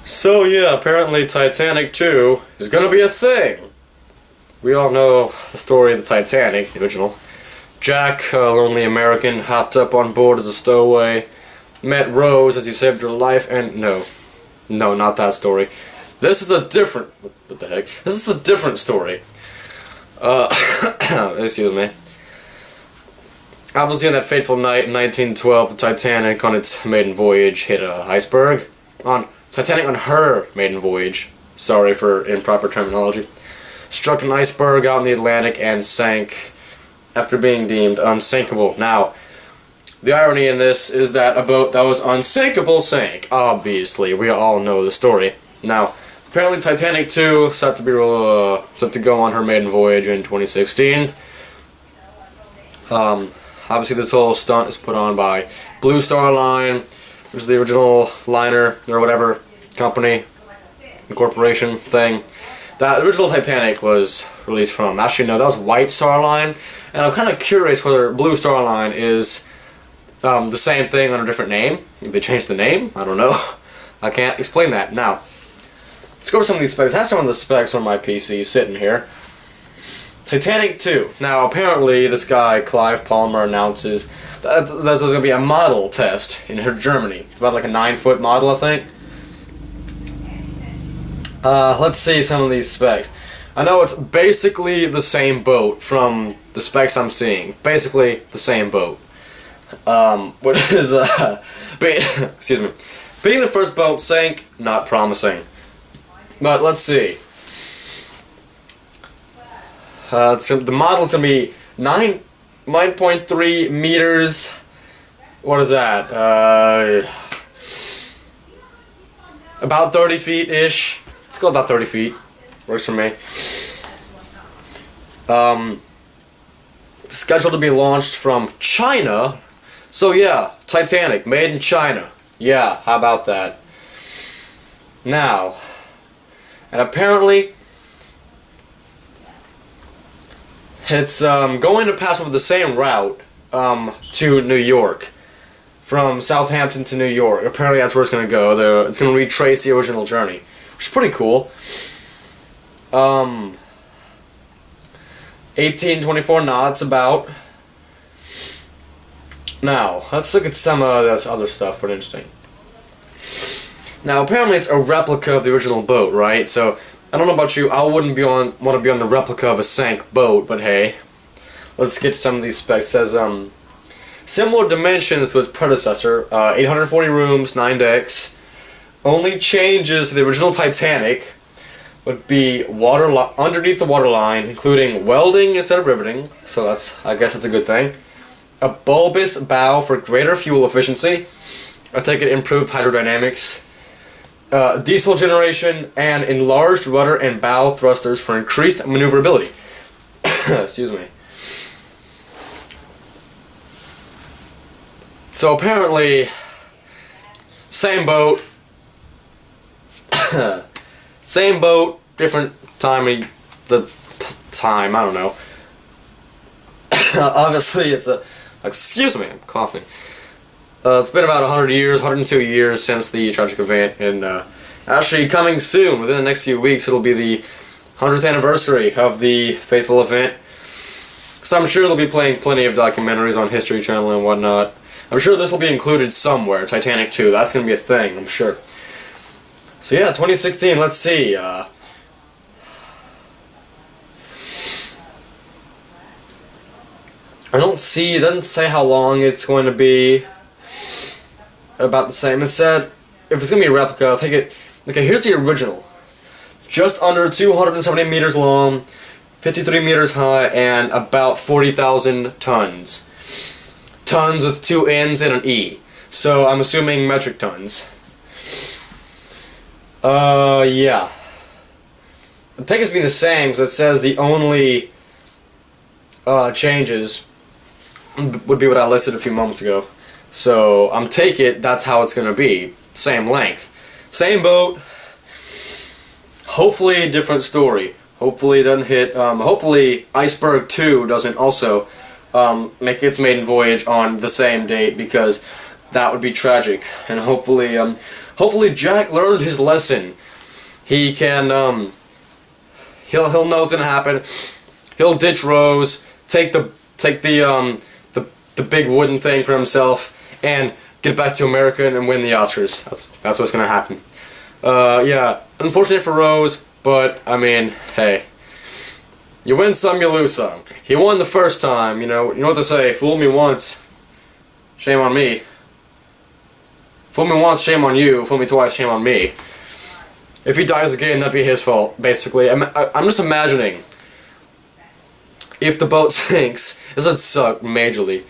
So yeah, apparently Titanic II is gonna be a thing. We all know the story of the Titanic, the original. Jack, a lonely American, hopped up on board as a stowaway, met Rose as he saved her life, and no, not that story. This is a different, what the heck? This is a different story. Excuse me. Obviously on that fateful night in 1912, the Titanic on its maiden voyage hit an iceberg. Titanic on her maiden voyage, sorry for improper terminology, struck an iceberg out in the Atlantic and sank after being deemed unsinkable. Now, the irony in this is that a boat that was unsinkable sank. Obviously, we all know the story. Now, apparently Titanic II set to go on her maiden voyage in 2016. Obviously this whole stunt is put on by Blue Star Line, which is the original liner, or whatever, company, corporation thing. That original Titanic was released from, actually no, that was White Star Line, and I'm kind of curious whether Blue Star Line is the same thing under a different name. If they changed the name, I don't know. I can't explain that. Now, let's go over some of these specs. I have some of the specs on my PC sitting here. Titanic II. Now, apparently, this guy, Clive Palmer, announces that there's going to be a model test in Germany. It's about like a 9-foot model, I think. Let's see some of these specs. I know it's basically the same boat from the specs I'm seeing. Basically, the same boat. What is, excuse me. Being the first boat sank, not promising. But let's see. The model's gonna be 9.3 meters. What is that? About 30 feet ish. Let's go about 30 feet. Works for me. Scheduled to be launched from China. So yeah, Titanic, made in China. Yeah, how about that? Now, and apparently it's going to pass over the same route to New York. From Southampton to New York. Apparently that's where it's going to go. It's going to retrace the original journey. Which is pretty cool. 1824 knots about. Now, let's look at some of this other stuff, pretty interesting. Now, apparently it's a replica of the original boat, right? So, I don't know about you, I wouldn't want to be on the replica of a sank boat, but hey. Let's get to some of these specs. It says, similar dimensions to its predecessor, 840 rooms, 9 decks. Only changes to the original Titanic would be underneath the waterline, including welding instead of riveting, so I guess that's a good thing. A bulbous bow for greater fuel efficiency. I take it improved hydrodynamics. Diesel generation and enlarged rudder and bow thrusters for increased maneuverability. Excuse me. So apparently, same boat, different time, I don't know. Obviously it's excuse me, I'm coughing. It's been about 100 years, 102 years since the tragic event, and actually coming soon, within the next few weeks, it'll be the 100th anniversary of the fateful event. So I'm sure they'll be playing plenty of documentaries on History Channel and whatnot. I'm sure this will be included somewhere, Titanic II, that's going to be a thing, I'm sure. So yeah, 2016, let's see. I don't see, it doesn't say how long it's going to be. About the same. It said, if it's going to be a replica, I'll take it. Okay, here's the original. Just under 270 meters long, 53 meters high, and about 40,000 tons. Tons with 2 N's and an E. So I'm assuming metric tons. Yeah. The take it's being the same, so it says the only changes would be what I listed a few moments ago. So I'm take it that's how it's gonna be. Same length. Same boat. Hopefully different story. Hopefully it doesn't hit hopefully Iceberg 2 doesn't also make its maiden voyage on the same date, because that would be tragic. And hopefully hopefully Jack learned his lesson. He can, he'll know what's gonna happen. He'll ditch Rose, take the big wooden thing for himself, and get back to America and win the Oscars. That's what's gonna happen. Yeah, unfortunate for Rose, but I mean, hey, you win some, you lose some. He won the first time, you know what to say. Fool me once, shame on me. Fool me once, shame on you. Fool me twice, shame on me. If he dies again, that'd be his fault, basically. I'm just imagining if the boat sinks. This would suck majorly.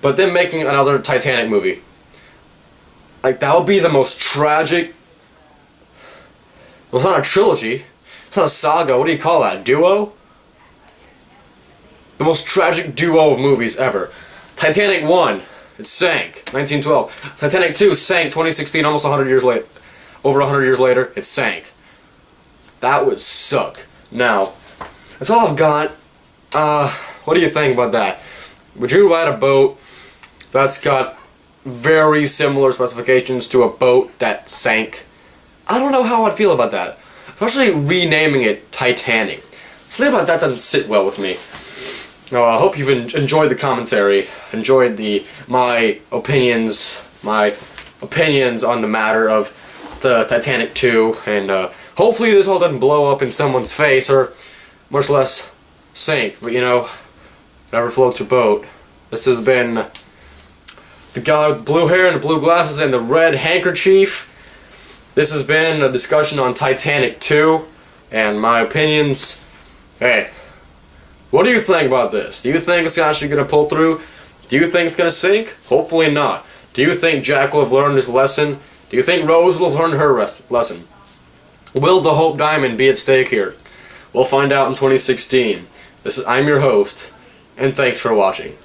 But then making another Titanic movie. Like, that would be the most tragic... Well, it's not a trilogy. It's not a saga. What do you call that? Duo? The most tragic duo of movies ever. Titanic 1, it sank, 1912. Titanic 2 sank 2016, almost 100 years later. Over 100 years later, it sank. That would suck. Now, that's all I've got. What do you think about that? Would you ride a boat that's got very similar specifications to a boat that sank? I don't know how I'd feel about that. Especially renaming it Titanic. Something about that doesn't sit well with me. Now, I hope you've enjoyed the commentary, enjoyed my opinions on the matter of the Titanic 2, and hopefully this all doesn't blow up in someone's face, or much less sink, but you know, never floats your boat. This has been the guy with the blue hair and the blue glasses and the red handkerchief. This has been a discussion on Titanic 2, and my opinions. Hey, what do you think about this? Do you think it's actually going to pull through? Do you think it's going to sink? Hopefully not. Do you think Jack will have learned his lesson? Do you think Rose will have learned her lesson? Will the Hope Diamond be at stake here? We'll find out in 2016. I'm your host, and thanks for watching.